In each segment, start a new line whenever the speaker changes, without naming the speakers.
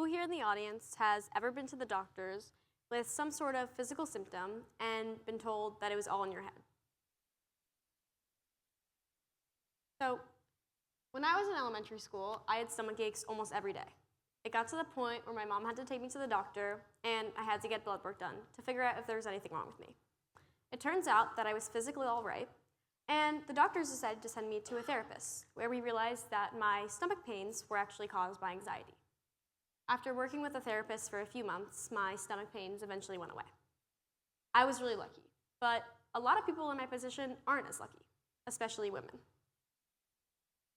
here in the audience has ever been to the doctors with some sort of physical symptom and been told that it was all in your head? So, when I was in elementary school, I had stomach aches almost every day. It got to the point where my mom had to take me to the doctor and I had to get blood work done to figure out if there was anything wrong with me. It turns out that I was physically all right, and the doctors decided to send me to a therapist, where we realized that my stomach pains were actually caused by anxiety. After working with a therapist for a few months, my stomach pains eventually went away. I was really lucky, but a lot of people in my position aren't as lucky, especially women.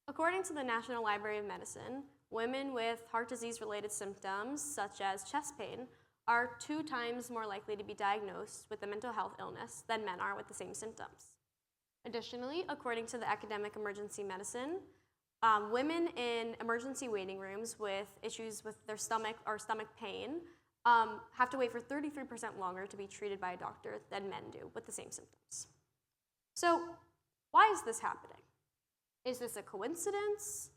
According to the National Library of Medicine, women with heart disease-related symptoms, such as chest pain, are 2 times more likely to be diagnosed with a mental health illness than men are with the same symptoms. Additionally, according to the academic emergency medicine, women in emergency waiting rooms with issues with their stomach or stomach pain have to wait for 33% longer to be treated by a doctor than men do with the same symptoms. So, why is this happening? Is this a coincidence,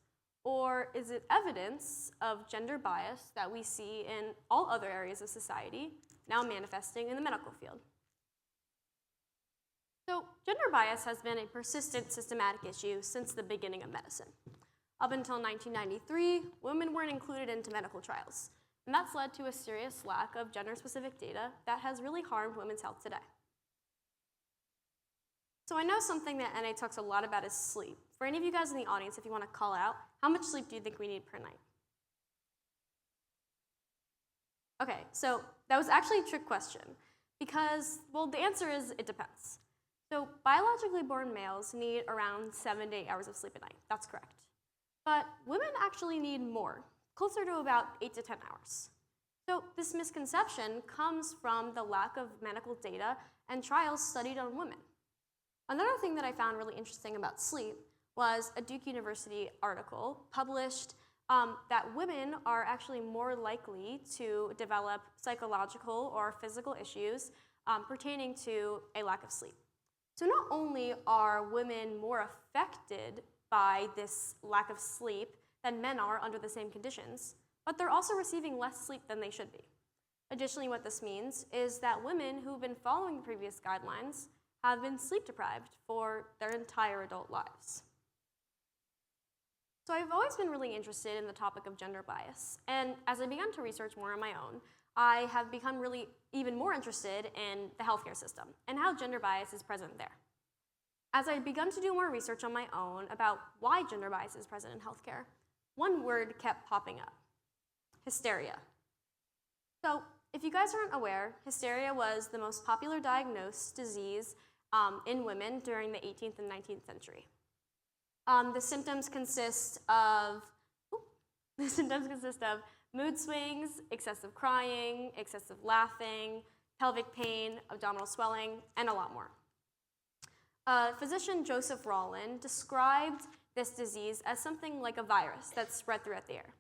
or is it evidence of gender bias that we see in all other areas of society, now manifesting in the medical field? So, gender bias has been a persistent systematic issue since the beginning of medicine. Up until 1993, women weren't included into medical trials, and that's led to a serious lack of gender-specific data that has really harmed women's health today. So I know something that NA talks a lot about is sleep. For any of you guys in the audience, if you want to call out, how much sleep do you think we need per night? Okay, so that was actually a trick question because, well, the answer is it depends. So biologically born males need around 7 to 8 hours of sleep a night. That's correct. But women actually need more, closer to about 8 to 10 hours. So this misconception comes from the lack of medical data and trials studied on women. Another thing that I found really interesting about sleep was a Duke University article published that women are actually more likely to develop psychological or physical issues pertaining to a lack of sleep. So not only are women more affected by this lack of sleep than men are under the same conditions, but they're also receiving less sleep than they should be. Additionally, what this means is that women who've been following the previous guidelines have been sleep deprived for their entire adult lives. So I've always been really interested in the topic of gender bias, and as I began to research more on my own, I have become really even more interested in the healthcare system and how gender bias is present there. As I begun to do more research on my own about why gender bias is present in healthcare, one word kept popping up: hysteria. So if you guys aren't aware, hysteria was the most popular diagnosed disease in women during the 18th and 19th century. The symptoms consist of mood swings, excessive crying, excessive laughing, pelvic pain, abdominal swelling, and a lot more. Physician Joseph Rollin described this disease as something like a virus that spread throughout the air.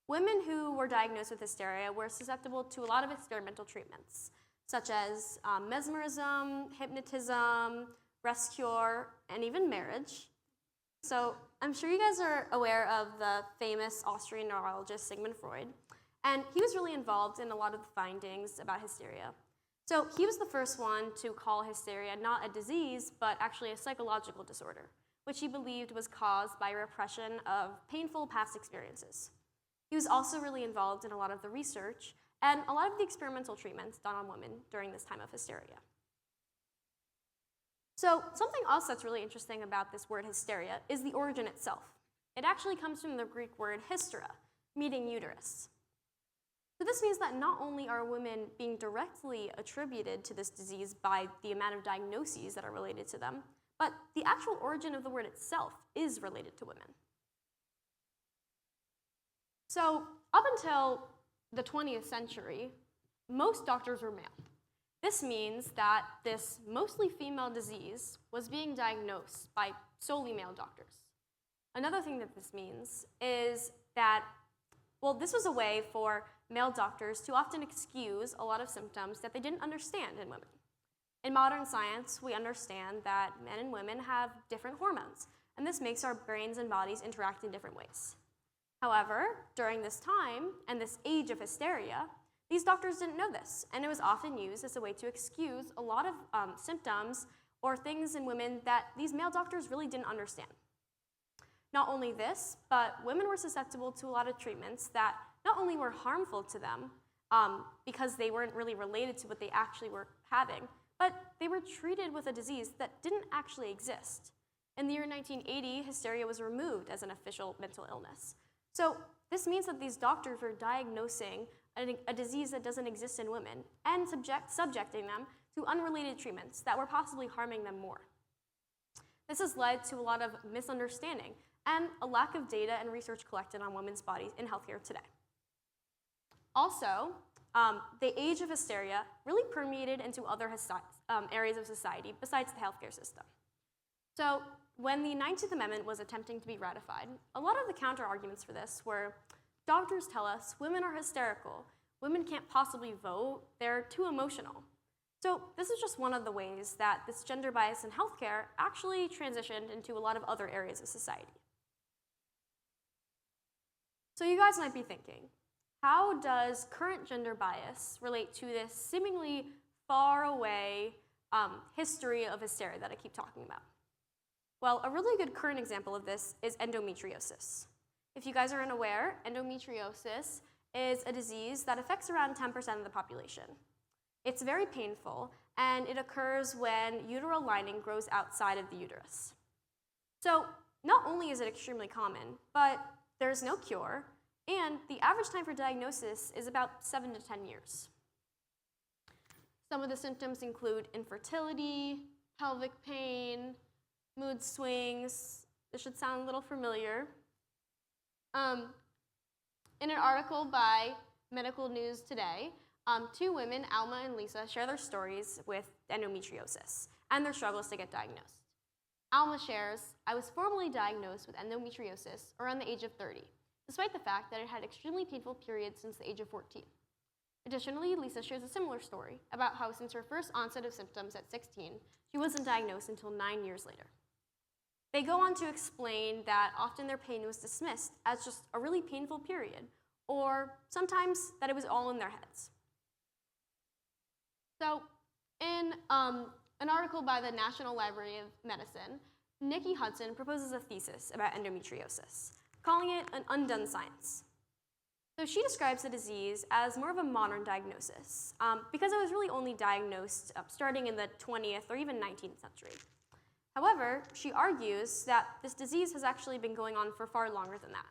Women who were diagnosed with hysteria were susceptible to a lot of experimental treatments, such as mesmerism, hypnotism, rest cure, and even marriage. So I'm sure you guys are aware of the famous Austrian neurologist Sigmund Freud, and he was really involved in a lot of the findings about hysteria. So he was the first one to call hysteria not a disease, but actually a psychological disorder, which he believed was caused by repression of painful past experiences. He was also really involved in a lot of the research and a lot of the experimental treatments done on women during this time of hysteria. So something else that's really interesting about this word hysteria is the origin itself. It actually comes from the Greek word hystera, meaning uterus. So this means that not only are women being directly attributed to this disease by the amount of diagnoses that are related to them, but the actual origin of the word itself is related to women. So up until the 20th century, most doctors were male. This means that this mostly female disease was being diagnosed by solely male doctors. Another thing that this means is that, well, this was a way for male doctors to often excuse a lot of symptoms that they didn't understand in women. In modern science, we understand that men and women have different hormones, and this makes our brains and bodies interact in different ways. However, during this time and this age of hysteria, these doctors didn't know this, and it was often used as a way to excuse a lot of symptoms or things in women that these male doctors really didn't understand. Not only this, but women were susceptible to a lot of treatments that not only were harmful to them because they weren't really related to what they actually were having, but they were treated with a disease that didn't actually exist. In the year 1980, hysteria was removed as an official mental illness. So this means that these doctors were diagnosing a disease that doesn't exist in women and subjecting them to unrelated treatments that were possibly harming them more. This has led to a lot of misunderstanding and a lack of data and research collected on women's bodies in healthcare today. Also, the age of hysteria really permeated into other areas of society besides the healthcare system. So when the 19th Amendment was attempting to be ratified, a lot of the counter-arguments for this were, doctors tell us women are hysterical, women can't possibly vote, they're too emotional. So this is just one of the ways that this gender bias in healthcare actually transitioned into a lot of other areas of society. So you guys might be thinking, how does current gender bias relate to this seemingly far away history of hysteria that I keep talking about? Well, a really good current example of this is endometriosis. If you guys are unaware, endometriosis is a disease that affects around 10% of the population. It's very painful, and it occurs when uterine lining grows outside of the uterus. So not only is it extremely common, but there's no cure, and the average time for diagnosis is about 7 to 10 years. Some of the symptoms include infertility, pelvic pain, mood swings. This should sound a little familiar. In an article by Medical News Today, 2 women, Alma and Lisa, share their stories with endometriosis and their struggles to get diagnosed. Alma shares, "I was formally diagnosed with endometriosis around the age of 30, despite the fact that I had extremely painful periods since the age of 14. Additionally, Lisa shares a similar story about how since her first onset of symptoms at 16, she wasn't diagnosed until 9 years later. They go on to explain that often their pain was dismissed as just a really painful period, or sometimes that it was all in their heads. So in an article by the National Library of Medicine, Nikki Hudson proposes a thesis about endometriosis, calling it an undone science. So she describes the disease as more of a modern diagnosis because it was really only diagnosed starting in the 20th or even 19th century. However, she argues that this disease has actually been going on for far longer than that.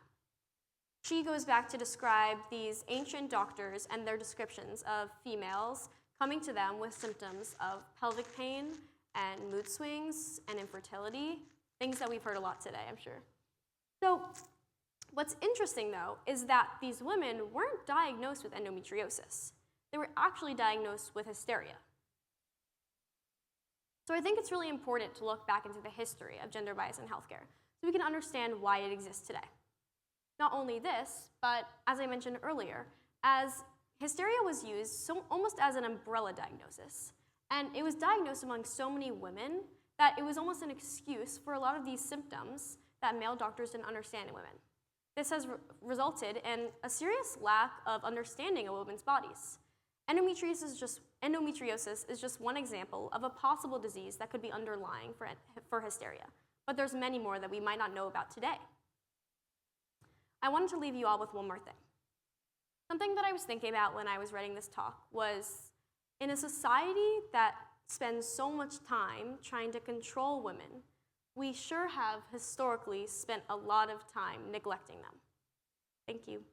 She goes back to describe these ancient doctors and their descriptions of females coming to them with symptoms of pelvic pain and mood swings and infertility, things that we've heard a lot today, I'm sure. So what's interesting, though, is that these women weren't diagnosed with endometriosis. They were actually diagnosed with hysteria. So I think it's really important to look back into the history of gender bias in healthcare so we can understand why it exists today. Not only this, but as I mentioned earlier, as hysteria was used almost as an umbrella diagnosis, and it was diagnosed among so many women that it was almost an excuse for a lot of these symptoms that male doctors didn't understand in women. This has resulted in a serious lack of understanding of women's bodies. Endometriosis is just one example of a possible disease that could be underlying for hysteria, but there's many more that we might not know about today. I wanted to leave you all with one more thing. Something that I was thinking about when I was writing this talk was, in a society that spends so much time trying to control women, we sure have historically spent a lot of time neglecting them. Thank you.